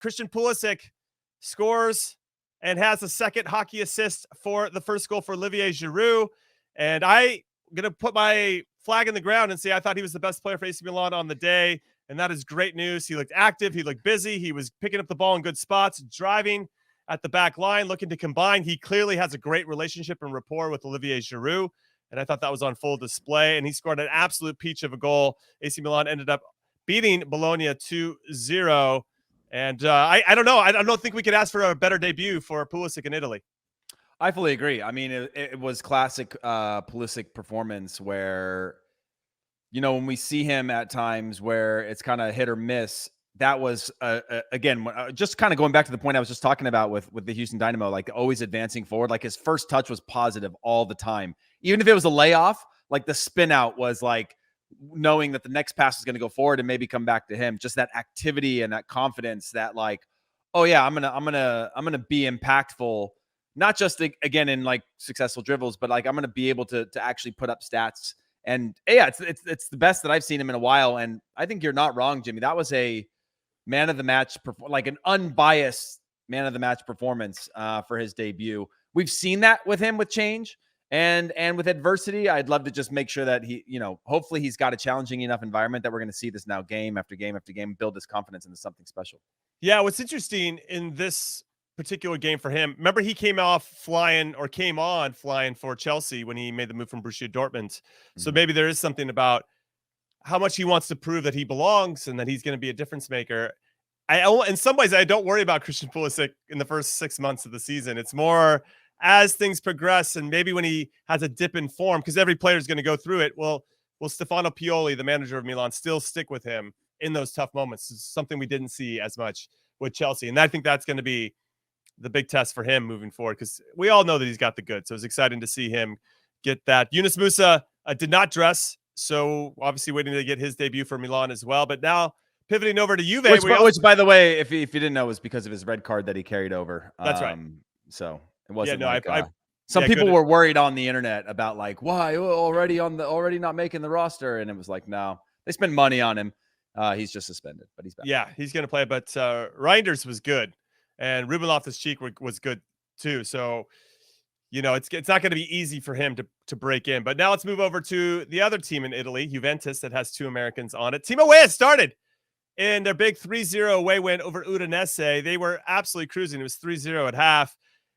Christian Pulisic scores and has a second hockey assist for the first goal for Olivier Giroud. And I'm going to put my flag in the ground and say I thought he was the best player for AC Milan on the day. And that is great news. He looked active. He looked busy. He was picking up the ball in good spots, driving at the back line, looking to combine. He clearly has a great relationship and rapport with Olivier Giroud. And I thought that was on full display. And he scored an absolute peach of a goal. AC Milan ended up beating Bologna 2-0. And I don't know. I don't think we could ask for a better debut for Pulisic in Italy. I fully agree. I mean, it was classic Pulisic performance where, you know, when we see him at times where it's kind of hit or miss, that was, again, just kind of going back to the point I was just talking about with the Houston Dynamo, like always advancing forward. Like his first touch was positive all the time. Even if it was a layoff, like the spin out was like knowing that the next pass is going to go forward and maybe come back to him. Just that activity and that confidence that like, oh yeah, I'm gonna be impactful. Not just again in like successful dribbles, but like I'm going to be able to actually put up stats. And yeah, it's the best that I've seen him in a while. And I think you're not wrong, Jimmy. That was a man of the match, like an unbiased man of the match performance for his debut. We've seen that with him with change and with adversity. I'd love to just make sure that he, you know, hopefully he's got a challenging enough environment that we're going to see this now game after game after game, build this confidence into something special. Yeah, what's interesting in this particular game for him, remember he came on flying for Chelsea when he made the move from Borussia Dortmund. So maybe there is something about how much he wants to prove that he belongs and that he's going to be a difference maker. In some ways, I don't worry about Christian Pulisic in the first 6 months of the season. It's more as things progress and maybe when he has a dip in form, because every player is going to go through it. Will Stefano Pioli, the manager of Milan, still stick with him in those tough moments? It's something we didn't see as much with Chelsea. And I think that's going to be the big test for him moving forward, because we all know that he's got the goods. So it's exciting to see him get that. Yunus Musa did not dress, so obviously waiting to get his debut for Milan as well. But now pivoting over to Juve, which by the way, if you didn't know, was because of his red card that he carried over. That's right. So it wasn't some people were worried on the internet about like, why already not making the roster, and it was like, no, they spend money on him. He's just suspended, but he's back. Yeah, he's going to play. But Reinders was good. And Ruben Loftus-Cheek was good too. So, you know, it's not going to be easy for him to break in. But now let's move over to the other team in Italy, Juventus, that has 2 Americans on it. Timo Weah started in their big 3-0 away win over Udinese. They were absolutely cruising. It was 3-0 at half.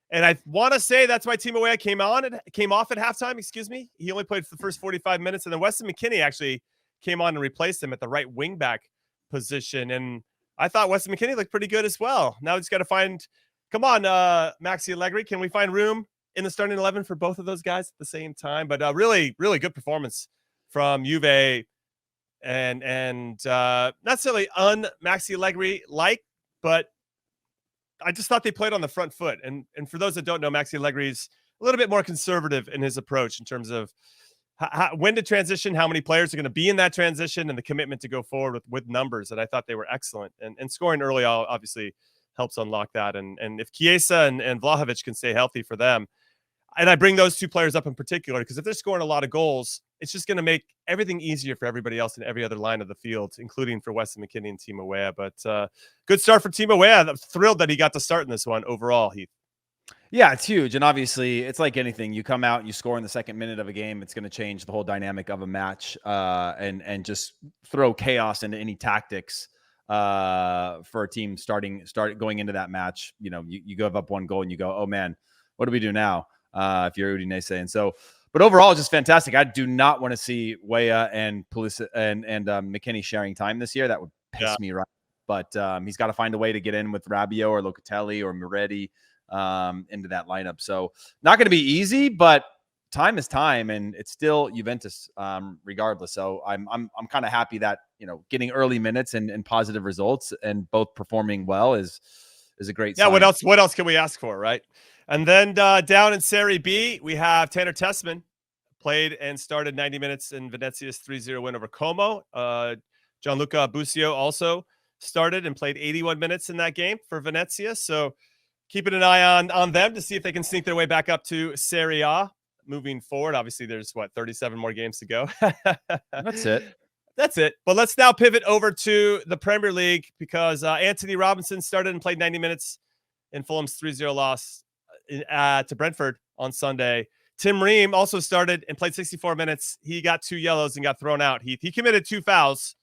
And I want to say that's why Timo Weah came off at halftime, excuse me. He only played for the first 45 minutes. And then Weston McKennie actually came on and replaced him at the right wing back position. And I thought Weston McKennie looked pretty good as well. Now we just got to find, come on, Maxi Allegri. Can we find room in the starting 11 for both of those guys at the same time? But really, really good performance from Juve, and not necessarily Maxi Allegri-like, but I just thought they played on the front foot. And for those that don't know, Maxi Allegri's a little bit more conservative in his approach in terms of when to transition, how many players are going to be in that transition, and the commitment to go forward with numbers. And I thought they were excellent. And scoring early obviously helps unlock that. And if Chiesa and Vlahovic can stay healthy for them, and I bring those 2 players up in particular, because if they're scoring a lot of goals, it's just going to make everything easier for everybody else in every other line of the field, including for Weston McKennie and Timo Weah. But good start for Timo Weah. I'm thrilled that he got to start in this one overall, Heath. Yeah, it's huge. And obviously, it's like anything. You come out and you score in the second minute of a game, it's going to change the whole dynamic of a match and just throw chaos into any tactics for a team going into that match. You know, you give up 1 goal and you go, oh, man, what do we do now if you're Udinese? And so, but overall, just fantastic. I do not want to see Weah and Pulisic and McKennie sharing time this year. That would piss me right. But he's got to find a way to get in with Rabiot or Locatelli or Moretti into that lineup. So not going to be easy, but time is time, and it's still Juventus regardless. So I'm kind of happy that, you know, getting early minutes and positive results and both performing well is a great sign. What else can we ask for, right? And then down in Serie B, we have Tanner Tessman, played and started 90 minutes in Venezia's 3-0 win over Como. Gianluca Busio also started and played 81 minutes in that game for Venezia. So keeping an eye on them to see if they can sneak their way back up to Serie A moving forward. Obviously, there's 37 more games to go. That's it. That's it. But let's now pivot over to the Premier League because Anthony Robinson started and played 90 minutes in Fulham's 3-0 loss to Brentford on Sunday. Tim Ream also started and played 64 minutes. He got 2 yellows and got thrown out. He committed 2 fouls.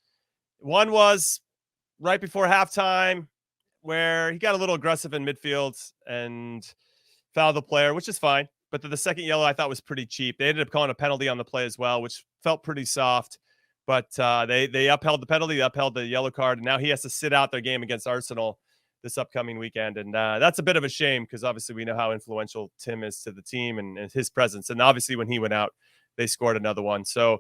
One was right before halftime where he got a little aggressive in midfield and fouled the player, which is fine. But the second yellow I thought was pretty cheap. They ended up calling a penalty on the play as well, which felt pretty soft. But they upheld the penalty, they upheld the yellow card, and now he has to sit out their game against Arsenal this upcoming weekend. And that's a bit of a shame because obviously we know how influential Tim is to the team and his presence. And obviously when he went out, they scored another one. So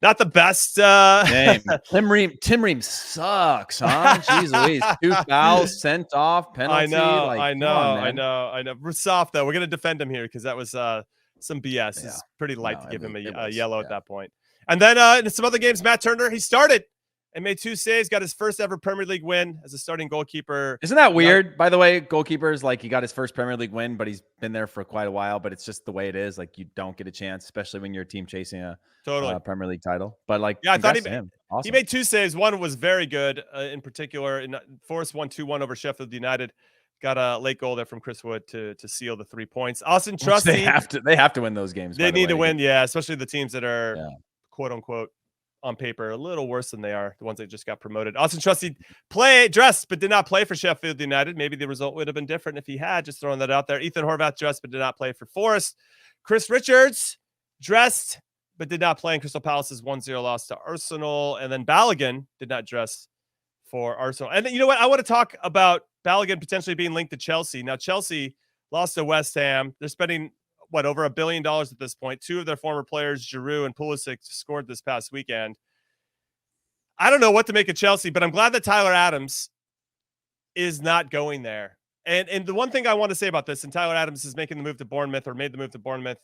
not the best. Tim Ream sucks, huh? Jeez Louise. 2 fouls, sent off, penalty. I know. We're soft, though. We're going to defend him here because that was some BS. Yeah. It's pretty light to give him a yellow at that point. And then in some other games, Matt Turner, he started and made 2 saves, got his first ever Premier League win as a starting goalkeeper. Isn't that weird? By the way, goalkeepers, like he got his first Premier League win, but he's been there for quite a while, but it's just the way it is. Like you don't get a chance, especially when you're a team chasing a Premier League title. But like, yeah, I thought awesome. He made 2 saves. One was very good in particular. In Forest won 2-1 over Sheffield United. Got a late goal there from Chris Wood to seal the 3 points. Austin Trusty. They have to win those games. They need to win, yeah, especially the teams that are quote unquote on paper a little worse than they are, the ones that just got promoted. Austin Trusty dressed but did not play for Sheffield United. Maybe the result would have been different if he had. Just throwing that out there. Ethan Horvath dressed but did not play for Forest. Chris Richards dressed but did not play in Crystal Palace's 1-0 loss to Arsenal. And then Balogun did not dress for Arsenal. And you know what? I want to talk about Balogun potentially being linked to Chelsea. Now, Chelsea lost to West Ham. They're spending over $1 billion at this point. 2 of their former players, Giroud and Pulisic, scored this past weekend. I don't know what to make of Chelsea, but I'm glad that Tyler Adams is not going there. And the one thing I want to say about this, and Tyler Adams is making the move to Bournemouth or made the move to Bournemouth,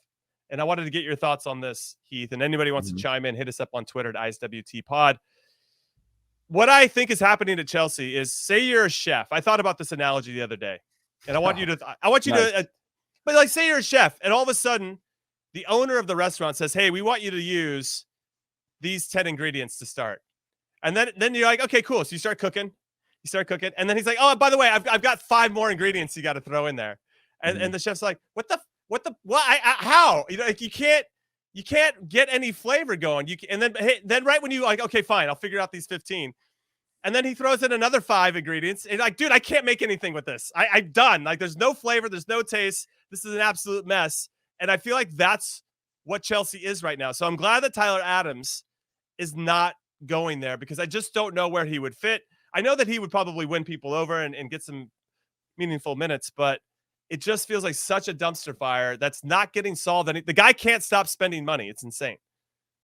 and I wanted to get your thoughts on this, Heath, and anybody wants to chime in, hit us up on Twitter at ISWTpod. What I think is happening at Chelsea is, say you're a chef. I thought about this analogy the other day, and I want you to but like, say you're a chef, and all of a sudden, the owner of the restaurant says, "Hey, we want you to use these 10 ingredients to start." And then you're like, "Okay, cool." So you start cooking, and then he's like, "Oh, by the way, I've got 5 more ingredients you got to throw in there." And the chef's like, "What? How? You know, like you can't get any flavor going. And then right when you like, okay, fine, I'll figure out these 15." And then he throws in another 5 ingredients. And like, dude, I can't make anything with this. I'm done. Like, there's no flavor. There's no taste. This is an absolute mess. And I feel like that's what Chelsea is right now. So I'm glad that Tyler Adams is not going there because I just don't know where he would fit. I know that he would probably win people over and get some meaningful minutes, but it just feels like such a dumpster fire that's not getting solved. And the guy can't stop spending money. It's insane.